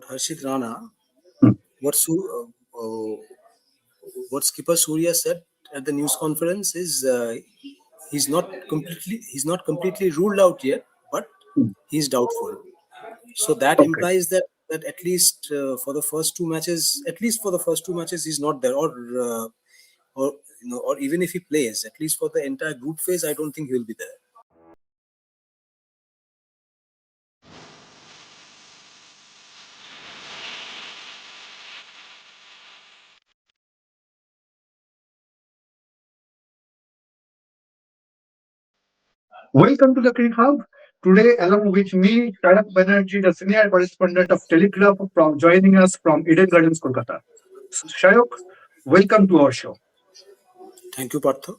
Harshit Rana, Hmm. what what skipper Surya said at the news conference is he's not completely ruled out yet, but Hmm. he's doubtful. So that Okay. implies that at least for the first two matches, he's not there, or or even if he plays, at least for the entire group phase, I don't think he'll be there. Welcome to the Cricket Hub. Today, along with me, Sharak Banerjee, the senior correspondent of Telegraph, from joining us from Eden Gardens, Kolkata. Shayok, welcome to our show. Thank you, Partha.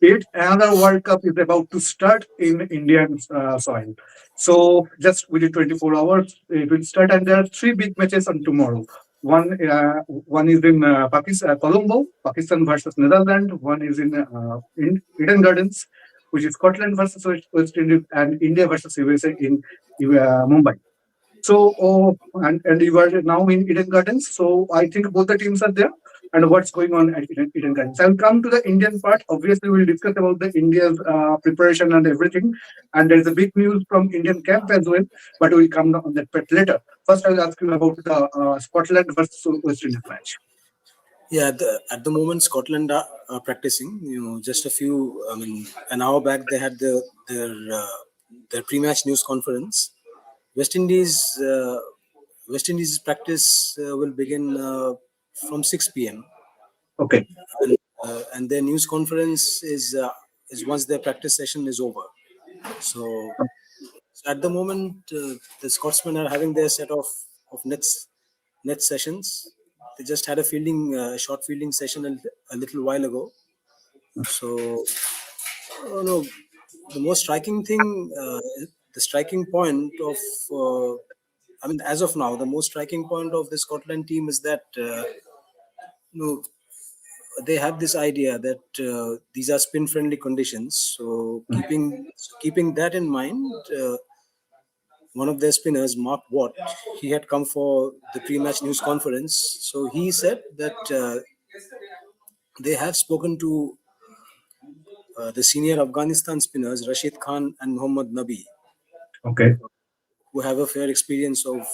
Yet another World Cup is about to start in Indian soil. So just within 24 hours, it will start, and there are three big matches on tomorrow. One is in Pakistan, Colombo, Pakistan versus Netherlands. One is in Eden Gardens, which is Scotland versus West Indies, and India versus USA in Mumbai. So, and you are now in Eden Gardens. So, I think both the teams are there. And what's going on at Eden Gardens? I'll come to the Indian part. Obviously, we'll discuss about the India's preparation and everything. And there's a big news from Indian camp as well. But we'll come on that part later. First, I'll ask you about the Scotland versus West Indies match. Yeah, at the moment, Scotland are practicing. Just an hour back, they had their pre-match news conference. West Indies West Indies practice will begin from 6 p.m. Okay. and their news conference is once their practice session is over. So, at the moment, the Scotsmen are having their set of net sessions. They just had a short fielding session a little while ago. So, no, the most striking thing, the striking point of, as of now, the most striking point of the Scotland team is that no, they have this idea that these are spin-friendly conditions. So, keeping that in mind, one of their spinners, Mark Watt, he had come for the pre-match news conference. So he said that they have spoken to the senior Afghanistan spinners, Rashid Khan and Mohammad Nabi, Okay. who have a fair experience of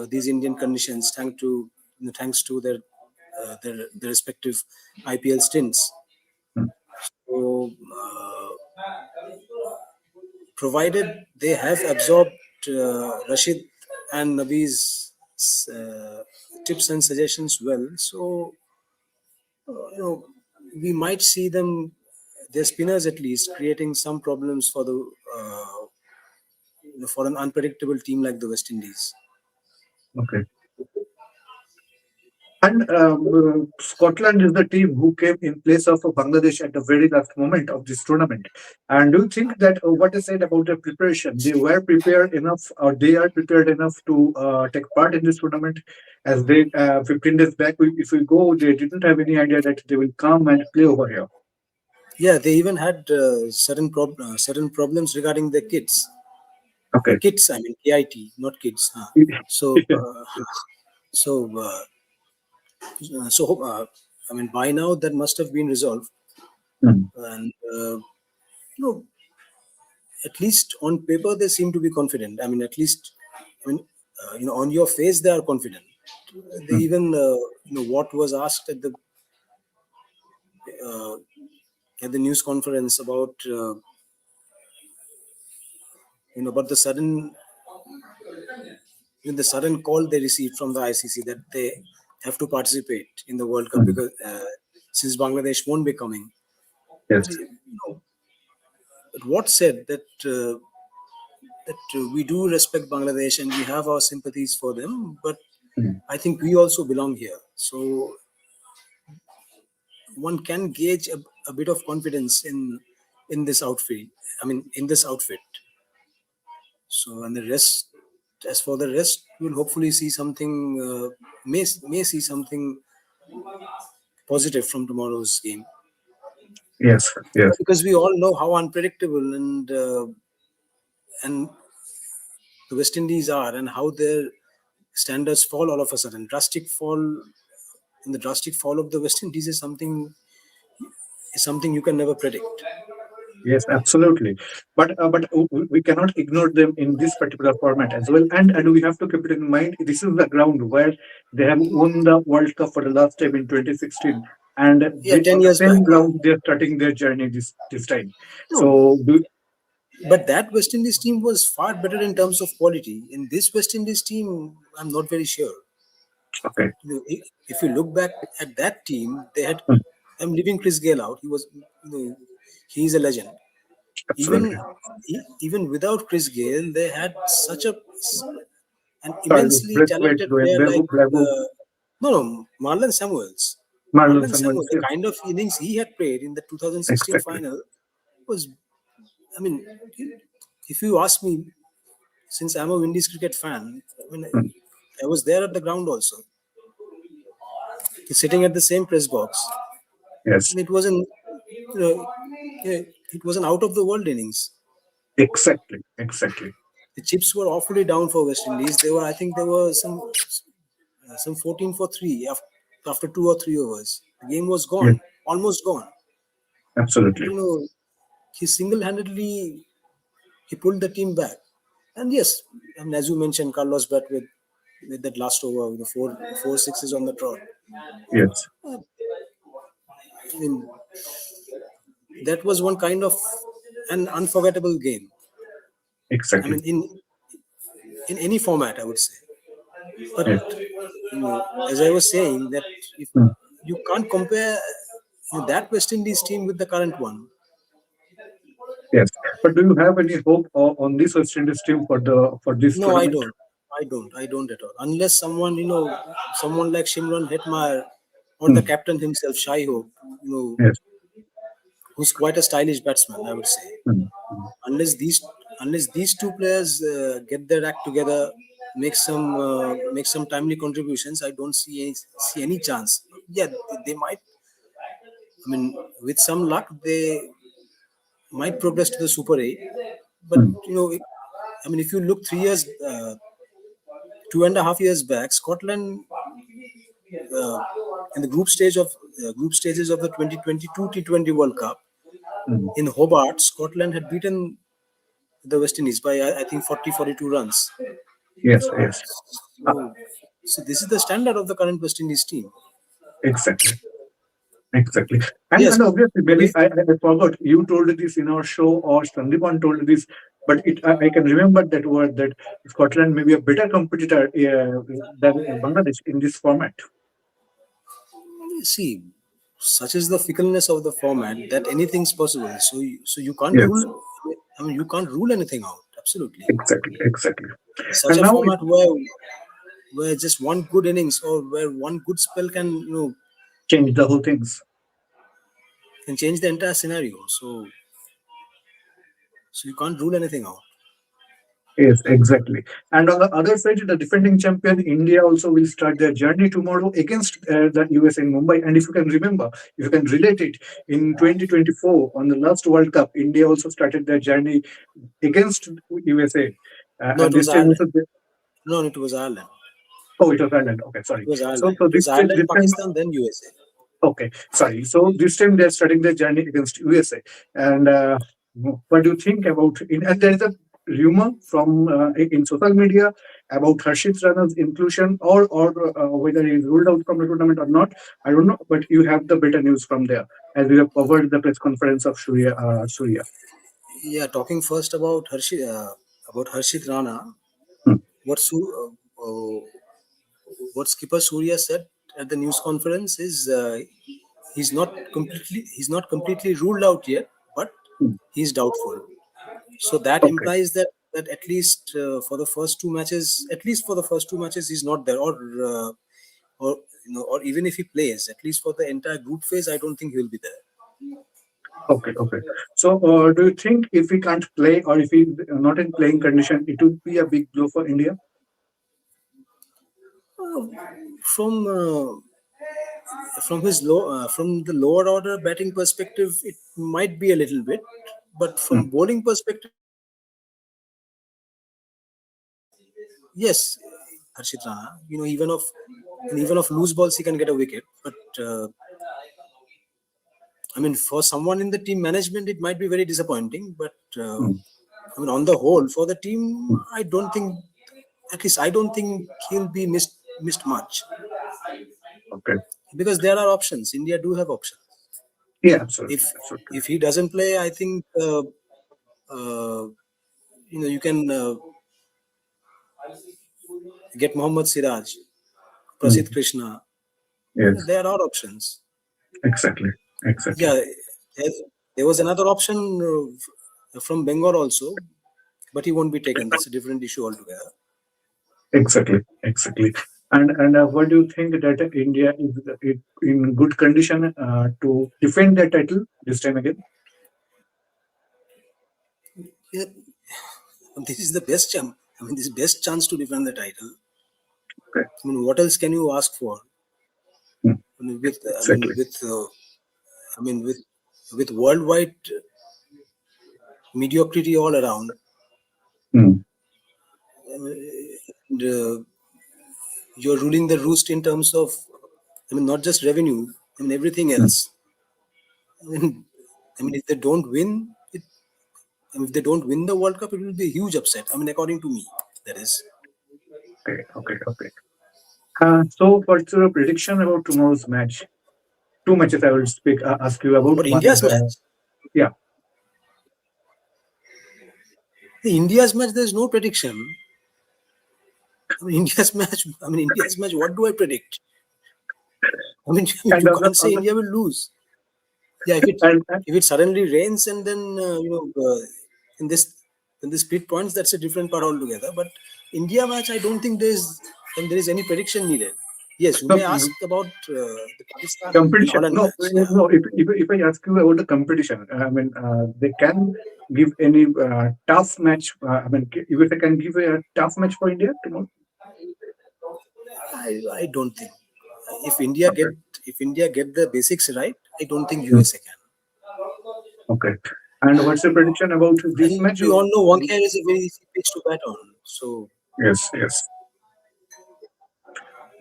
these Indian conditions, thanks to their respective IPL stints. Hmm. So, provided they have absorbed Rashid and Nabi's tips and suggestions well, so you know we might see them, their spinners at least, creating some problems for the for an unpredictable team like the West Indies. Okay. And Scotland is the team who came in place of Bangladesh at the very last moment of this tournament. And do you think that what is said about their preparation, they were prepared enough, or they are prepared enough to take part in this tournament? As they 15 days back, if we go, they didn't have any idea that they will come and play over here. Yeah, they even had certain problems regarding their kits. Okay. Kits, I mean KIT, not kids. So, Yeah. so, by now that must have been resolved, Hmm. and you know, at least on paper they seem to be confident. On your face they are confident. They Hmm. even, what was asked uh, at the news conference about the sudden call they received from the ICC that they have to participate in the World Cup Hmm. because since Bangladesh won't be coming. Yes. But what said that we do respect Bangladesh and we have our sympathies for them, but Hmm. I think we also belong here. So one can gauge a bit of confidence in this outfit. In this outfit. So, and the rest, as for the rest, we'll hopefully see something. May see something positive from tomorrow's game, Yes. Yes. because we all know how unpredictable and the West Indies are, and how standards fall all of a sudden. Drastic fall, and the drastic fall of the West Indies is something you can never predict. Yes, absolutely. But we cannot ignore them in this particular format as well. And we have to keep it in mind. This is the ground where they have won the World Cup for the last time in 2016, and Yeah, on 10 the years back. same ground they are starting their journey this time. No, So but that West Indies team was far better in terms of quality. In this West Indies team, I'm not very sure. okay, If you look back at that team, they had. Hmm, I'm leaving Chris Gale out. He was, he's a legend. absolutely. Even even without Chris Gale, they had such an Sorry, immensely let's wait. talented player like Blago, Marlon Samuels. Marlon Marlon Samuels. Samuels, the Yes, kind of innings he had played in the 2016 exactly. final was, I mean, if you ask me, since I'm a Windies cricket fan, I mean, Hmm, I was there at the ground also, sitting at the same press box, yes, and it was an out of the world innings. exactly, exactly. The chips were awfully down for West Indies. They were, I think, there were some 14 for three after 2 or 3 overs. The game was Yes, gone, almost gone. absolutely. You know, he single-handedly he pulled the team back. And yes, and as you mentioned, Carlos bat with that last over, with the four sixes on the trot. Yes, I mean, that was one kind of an unforgettable game. I exactly. mean, in any format, I would say. But Yes. as I was saying, that if Hmm. you can't compare that West Indies team with the current one. Yes, but do you have any hope on this West Indies team for this No, I tournament? don't. I don't at all. Unless someone, someone like Shimron Hetmeyer or the Hmm. captain himself, Shai Hope, Yes. who's quite a stylish batsman, I would say. Hmm. Hmm. Unless these two players get their act together, make some timely contributions, I don't see any chance. Yeah, they might. I mean, with some luck, they might progress to the Super 8. But Hmm. I mean, if you look 3 years, 2.5 years back, Scotland uh, in the group stages of the 2022 T20 World Cup Hmm. in Hobart, Scotland had beaten the West Indies by I think 40-42 runs. Yes. Yes. Ah, So, so this is the standard of the current West Indies team. exactly. Exactly. Yes, And obviously, but maybe I forgot you told this in our show or Sandipan told this, but I can remember that word that Scotland may be a better competitor than Bangladesh in this format. see, such is the fickleness of the format that anything's possible. So you can't Yes. rule. I mean, you can't rule anything out. Absolutely, Exactly. Exactly. such And a now format where just one good innings or where one good spell change the whole things. can change the entire scenario. So you can't rule anything out. Yes, exactly. And on the other side, the defending champion India also will start their journey tomorrow against the USA in Mumbai. And if you can remember, if you can relate it, in 2024 on the last World Cup, India also started their journey against USA. No, And it was this time Ireland. also, No, it was Ireland. oh, it was Ireland. Okay, It sorry. was So, Ireland. so It was Ireland, this time, Pakistan, then USA. okay, sorry. So this time they're starting their journey against USA. And what do you think about it? And there is a rumor from in social media about Harshit Rana's inclusion or whether he's ruled out from the tournament or not. I don't know, but you have the better news from there as we have covered the press conference of Surya. Yeah, talking first about Harshit Rana. Hmm, What what skipper Surya said at the news conference is he's not completely ruled out yet, but hmm. he's doubtful. So that Okay, implies that at least for the first two matches, he's not there, or or even if he plays, at least for the entire group phase, I don't think he will be there. okay. So do you think if he can't play or if he's not in playing condition, it would be a big blow for India? From from the lower order batting perspective, it might be a little bit, but Hmm, from bowling perspective, yes, Harshit Rana. Even of loose balls he can get a wicket. But for someone in the team management, it might be very disappointing. But Hmm. on the whole, for the team, Hmm. I don't think. At least I don't think he'll be missed much Okay. because there are options. India do have options. Yeah, If absolutely, absolutely. if he doesn't play, I think you can get Mohammad Siraj, Hmm. Prasidh Krishna. Yes, There are options. exactly, exactly, Yeah, there there was another option from Bengal also, but he won't be taken. That's a different issue altogether. exactly, exactly. And what do you think that India is in good condition to defend the title this time again? Yeah, this is the best chance. This is best chance to defend the title. Okay. What else can you ask for? Hmm. I mean, with I mean, Exactly. with I mean, with worldwide mediocrity all around, Hmm. and, you're ruling the roost in terms of, not just revenue, everything Hmm. else. I mean, if they don't win, if they don't win the World Cup, it will be a huge upset. According to me, that is. Okay, okay, okay. So, what's your prediction about tomorrow's match? Two matches I will ask you about. But One is India's match, yeah, the India's match, there's no prediction. India's match. India's match. What do I predict? and You can't say India will lose. Yeah, and if it suddenly rains and then in this split points, that's a different part altogether. But India match, I don't think there is any prediction needed. Yes, you may ask no, about the Pakistan and competition. Holland No, match. Yeah, no. If I ask you about the competition, they can give any tough match. If they can give a tough match for India tomorrow. I don't think if India get Okay. if India get the basics right, I don't think Hmm. USA can. Okay. And what's your prediction about this And match? we all know Wankhede is a very easy pitch to bat on. So Yes, yes.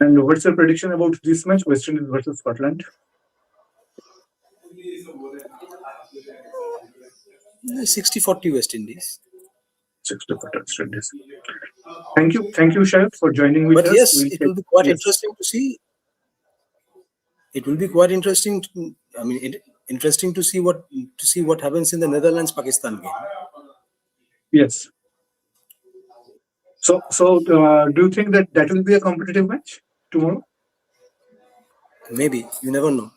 And what's your prediction about this match, West Indies versus Scotland? 60-40 West Indies. Six to West Indies. Thank you, Sharath, for joining with But us. yes, We'll it take will be quite yes, interesting to see. It will be quite interesting. Interesting to see what happens in the Netherlands Pakistan game. yes. Do you think that that will be a competitive match tomorrow? Maybe you never know.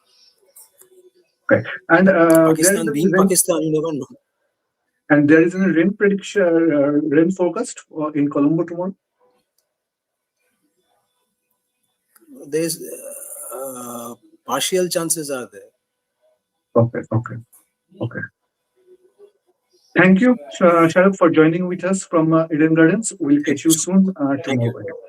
Okay. And there is Pakistan a being rain, Pakistan, you never know. and there is a rain prediction, rain forecast in Colombo tomorrow. There's partial chances are there. Okay, okay, okay. Thank you, Sharath, for joining with us from Eden Gardens. We'll Thank catch you you so much. soon Thank you. tomorrow.